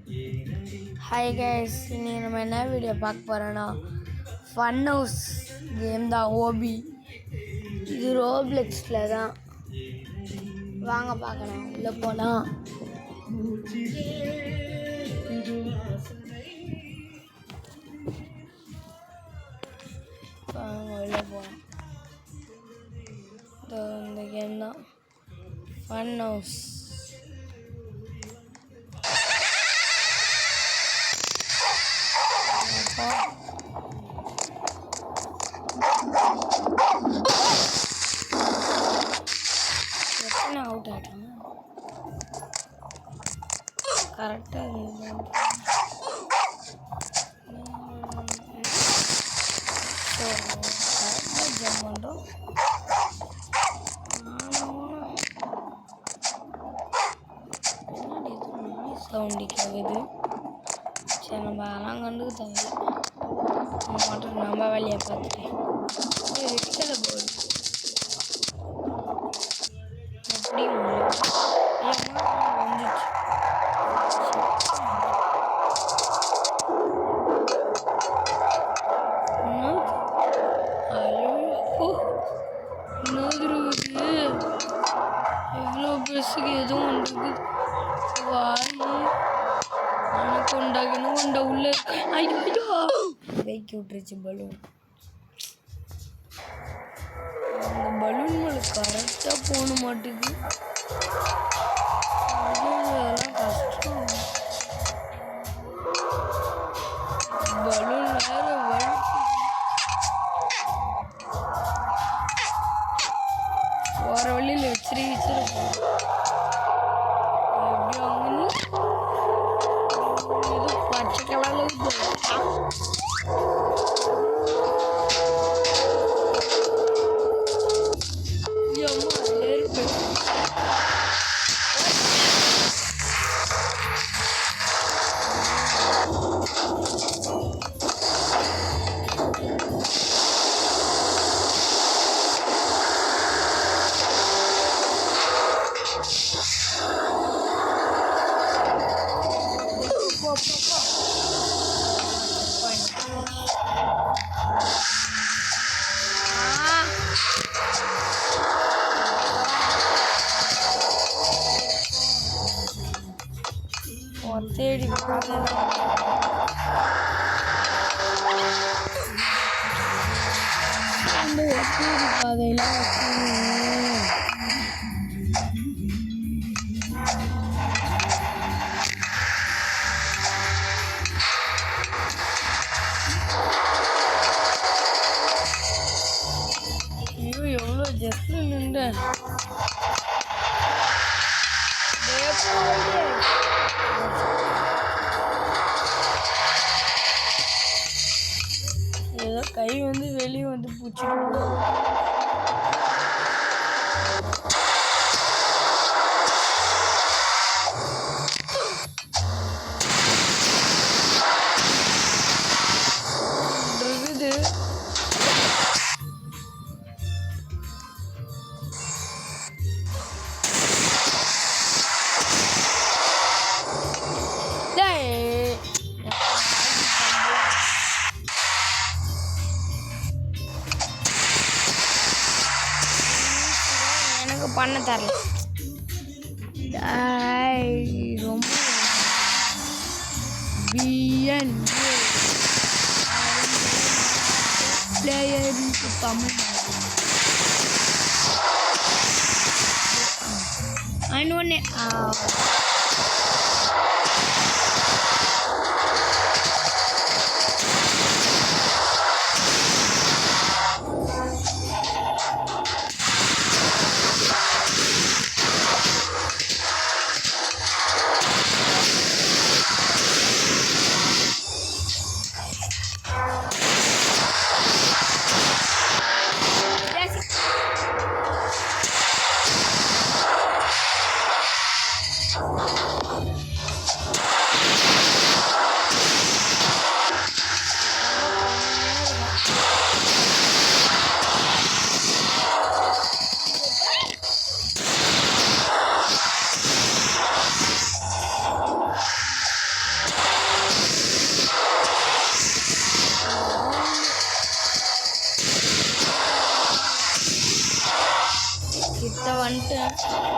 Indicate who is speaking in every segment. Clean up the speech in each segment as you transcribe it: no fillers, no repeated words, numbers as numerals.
Speaker 1: Hi guys, இன்னைக்கு நம்ம என்ன வீடியோ பார்க்க போகிறோன்னா ஃபன் ஹவுஸ் கேம் தான். ஓபி இது ரோப்ளெக்ஸில் தான். வாங்க பார்க்கலாம், உள்ளே போகலாம். வாங்க உள்ளே போகலாம். இந்த கேம் தான் ஃபன் ஹவுஸ். எத்தனை அவுட் ஆகிட்டாங்க கரெக்டாக ஜம்ப் பண்ணுறோம். சவுண்டு கேட்குது. சரி, நம்ம அதெல்லாம் கண்டுக்கு தேவையில்லை. மட்டும் நம்ம வேலையை பார்த்துட்டு ரிக்ஷில் போகுது. எப்படி வந்துச்சு. எவ்வளோ பெருசுக்கு எதுவும் ஒன்றுக்கு வாய் எனக்கு உண்டாக்குன்னு உண்டா உள்ள ஐயோ வைக்கி விட்டுருச்சு பலூன். அந்த பலூன் மேலே கரெக்டாக போன மாட்டுக்கு. அதெல்லாம் கஷ்டம். பலூன் வேற போகிற வழியில் வச்சிருப்போம். எப்படி வாங்கன்னு ஏதோ பச்சை கலரில் தேடி அந்த பாதையெல்லாம் ஐயோ எவ்வளோ ஜஸ்ட் நின்றேன். ஏதோ கை வந்து வெளியே வந்து பூச்சிட்டு இருக்குது. எனக்கு பண்ண தரல. ரொம்ப பிளேயருக்கு தமிழ் ஒன்று முடிச்சிட்டேன்.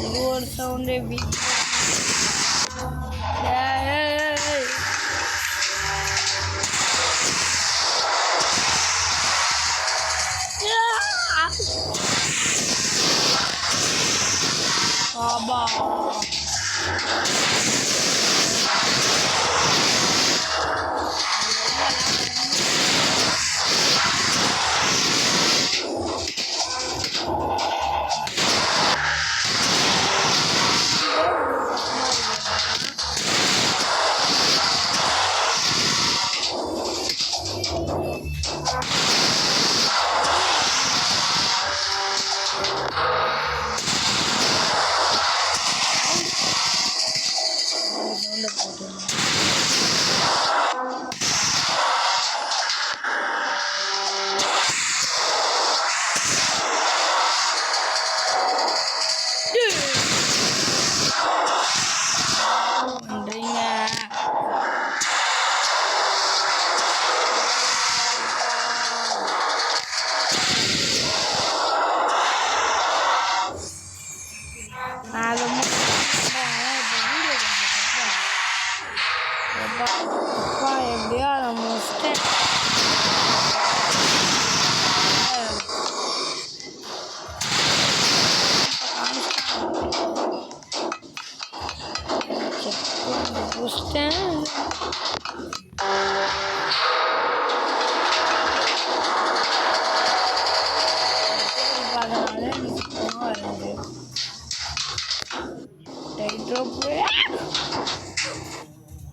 Speaker 1: இது ஒரு சவுண்டே Baba.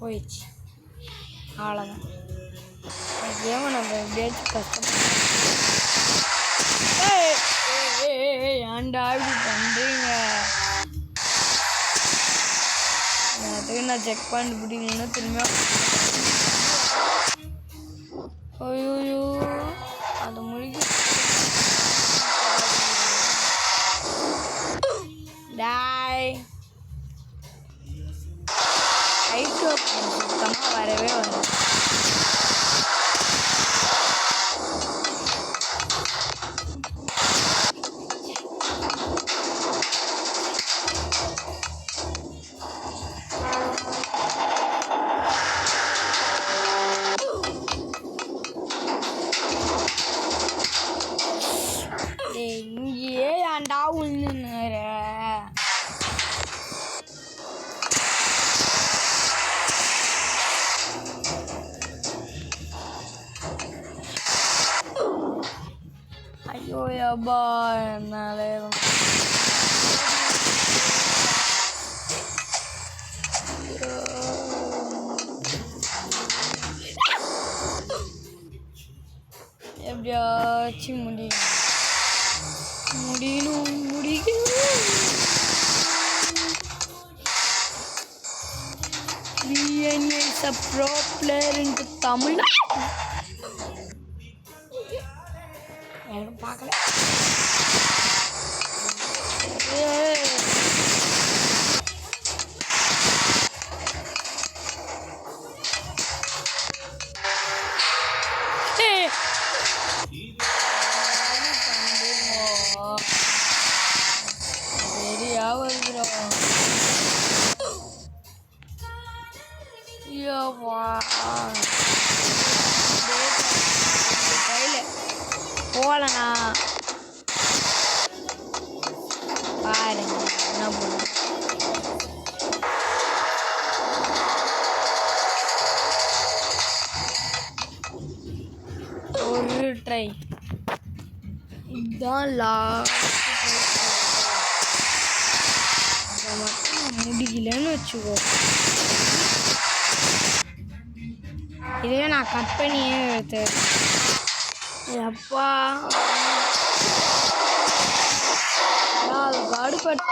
Speaker 1: போயிடுச்சு அவ்வளோதான். கேமை நம்ம எப்படியாச்சும் கஷ்டப்பட்டு ஏன்டா இப்படி பண்ணுறீங்க? அதுக்கு நான் செக் பண்ணிட்டு பிடிக்கணும்னா திரும்பியா ஐயோ அது முடிக்க டாய் ஐட்டோ சுத்தமாக வரவே வரும். இங்கேயே ஏன்டா உள்னுற ஐயோ யப்பா என்னாலே எப்படியாச்சும் முடியணும். VNA is a pro player in Tamil Nadu. யாரும் பார்க்கல. போலண்ணா பாருங்க என்ன போல ஒரு ட்ரை இதுதான் அதை மட்டும் முடியலன்னு வச்சுக்கோ. இதே நான் கட் பண்ணியே எடுத்து அப்பா அது கடுப்பட்டு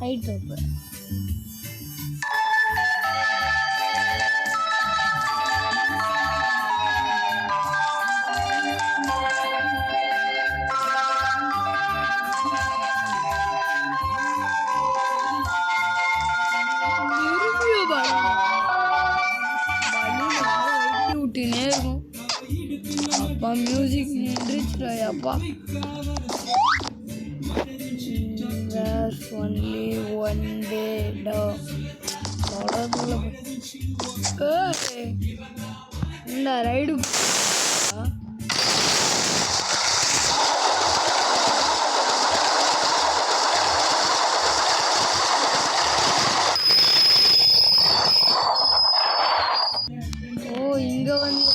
Speaker 1: ரைட் தோப்பு விட்டுனே இருக்கும். அப்பா மியூசிக் நின்றுச்சுடா அப்பா. There's only one way down. இந்த ரைடு ஓ இங்க வந்து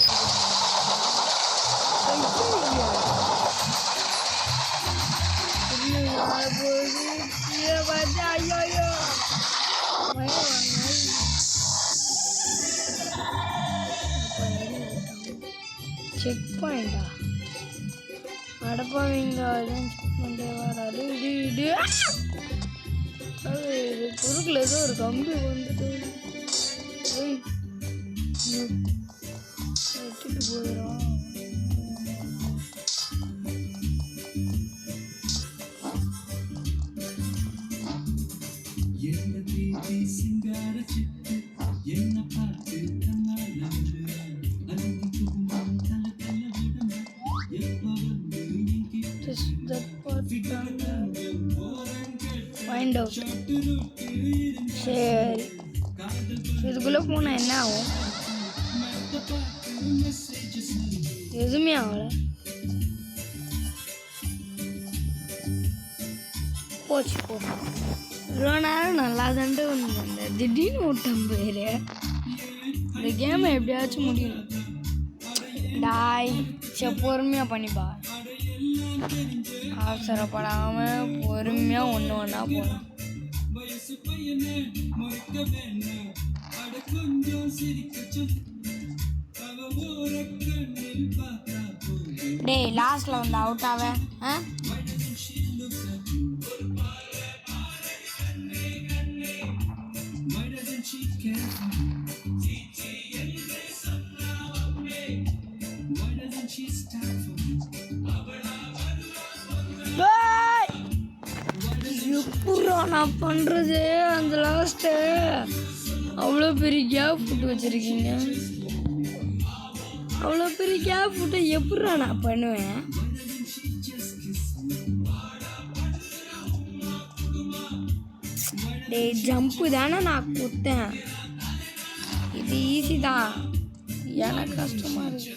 Speaker 1: செக் பாயிண்டா அடப்பாவீங்க அதெல்லாம் செக் பண்ணிட்டே வராது. இது குறுக்கில் ஏதோ ஒரு கம்பி வந்துட்டு வச்சுட்டு போயிடும். சரி இதுக்குள்ளே போனால் என்ன ஆகும்? எதுவுமே ஆகலை. போச்சு போ. இவ்வளோ நேரம் நல்லா தான்ட்டு வந்து திடீர்னு விட்டேன் பேர். இந்த கேமை எப்படியாச்சும் முடியணும். டாய் சரி பொறுமையாக பண்ணிப்பா. அவசரப்படாமல் பொறுமையாக ஒன்று ஒன்றா போகலாம். டேய் லாஸ்ட்ல வந்து அவுட் ஆவ. எப்படா நான் பண்றது? அந்த லாஸ்ட்டு அவ்வளோ பெரிய கேப் போட்டு வச்சிருக்கீங்க. அவ்வளோ பெரிய கேப் போட்டு எப்படா நான் பண்ணுவேன்? டேய் ஜம்ப்பு தானே நான் கொடுத்தேன். இது ஈஸி தான், எனக்கு கஷ்டமா இருக்கு.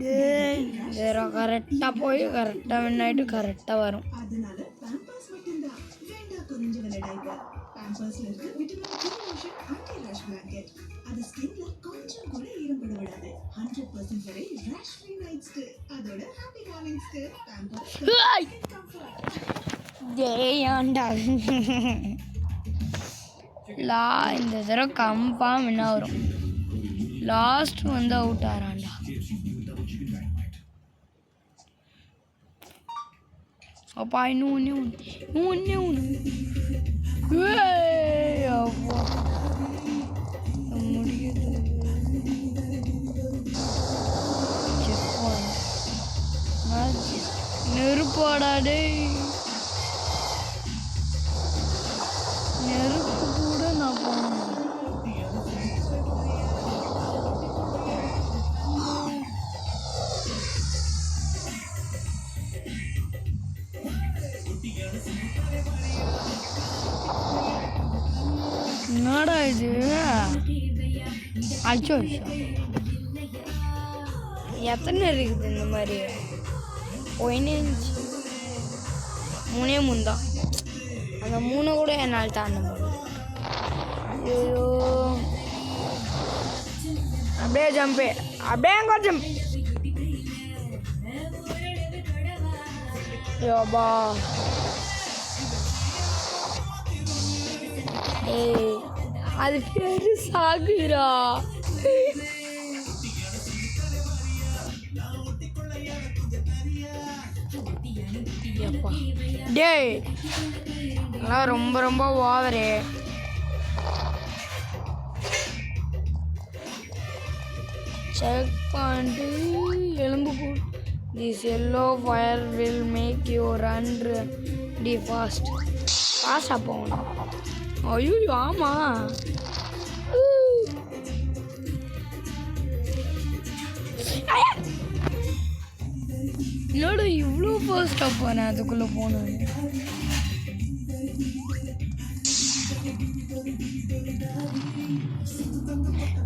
Speaker 1: டேய் வேற கரெக்டாக போய் கரெக்டாக வின் ஆகிட்டு கரெக்டாக வரும். இந்த தடவை கன்ஃபார்ம் என்ன வரும்? லாஸ்ட் வந்து அவுட் ஆறான்டா. அப்பா இன்னும் ஒன்று முடியுது. டேய். நெருப்பு கூட நான் போகணும். என்னடா இது? அச்சோ எத்தனை இருக்குது இந்த மாதிரி? 1 inch 3 தான். அந்த 3 கூட என்னால் தாண்ட முடியும். ஐயோ அப்படியே ஜம்பு, அப்படியே எங்க ஜம்ப். யோபா ஏய் அது பேரு சாகுரா. டேய் அதெல்லாம் ரொம்ப ரொம்ப ஓவரு. செக் பண்ணிட்டு எலும்பு கூடு. This yellow fire will make you run டி ஃபாஸ்டாக போகணும். ஐயோ ஆமாம். இல்லோட இவ்வளோ ஃபாஸ்ட்டாக போனேன் அதுக்குள்ளே போனேன்.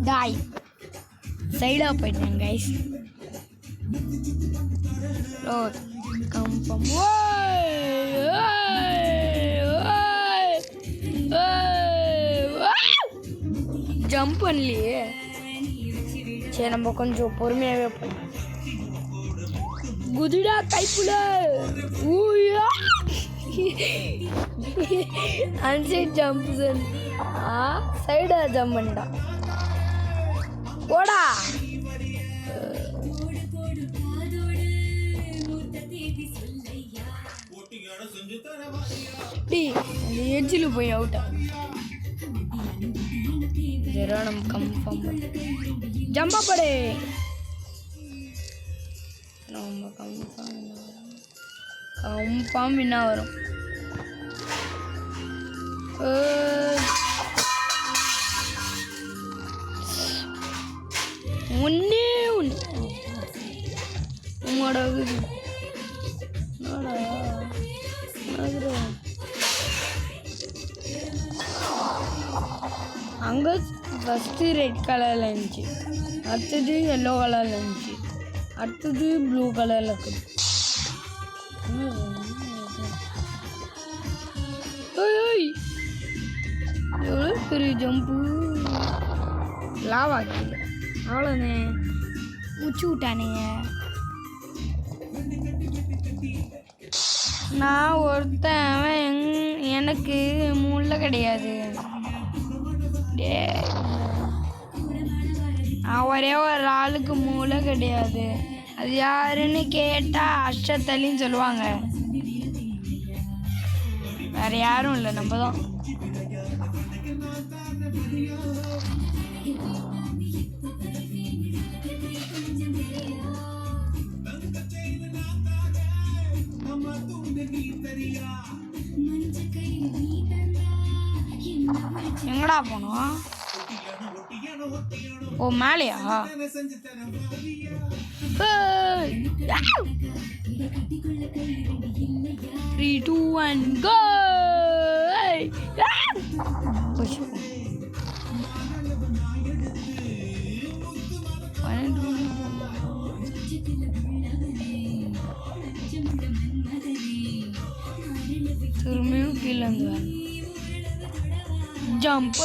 Speaker 1: டாய் சைடாக போயிட்டேன் கைஸ். கம்பம் ஜம்ப் பண்ணலையே. சரி நம்ம கொஞ்சம் பொறுமையாகவே போய் குதிடா கைப்புல. ஊயா அன்சைட் ஜம்ப் சைடா ஜம்ப் பண்ணிட்டா. போடா அந்த எட்ஜில் போய் அவுட்டா. நம்ம கன்ஃபார்ம் ஜம்பா படே. நம்ம கன்ஃபார்ம் என்ன வரும்? ஒன்னே ஒன்று உமாடாகுது. அங்கே ஃபஸ்ட்டு ரெட் கலரில் இருந்துச்சு, அடுத்தது எல்லோ கலரில் இருந்துச்சு, அடுத்தது ப்ளூ கலரில் இருக்குது. எவ்வளோ பெரிய ஜம்பு. லாவா கீழே அவ்வளோண்ணே முச்சு விட்டானுங்க. நான் ஒருத்தன் எனக்கு முள்ள கிடையாது. ஒரே ஒரு ஆளுக்கு மூளை கிடையாது. அது யாருன்னு கேட்டால் அஷ்டத்தலின்னு சொல்லுவாங்க. வேற யாரும் இல்லை, நம்ம தான். எங்கடா போனோம்? ஓ மேலையா? 3, 2, 1 go. திரும்பியும் கீழே ஜம்ப்.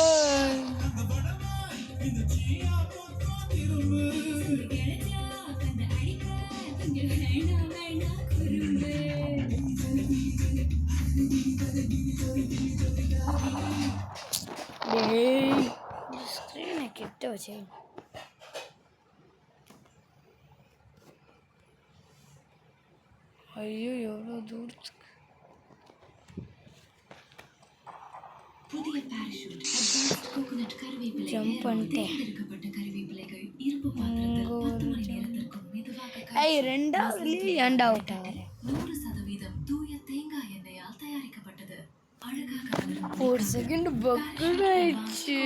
Speaker 1: ஸ்க்ரீனை கிட்ட வச்சு ஐயோ எவ்வளோ தூரத்துக்கு. ஜம்ப் பண்ணிட்டேன். ஐய் ரெண்டாவதுலேயே ஏண்டா அவுட் ஆகிறேன். ஒரு செகண்ட் பக்குன்னு ஆயிடுச்சு.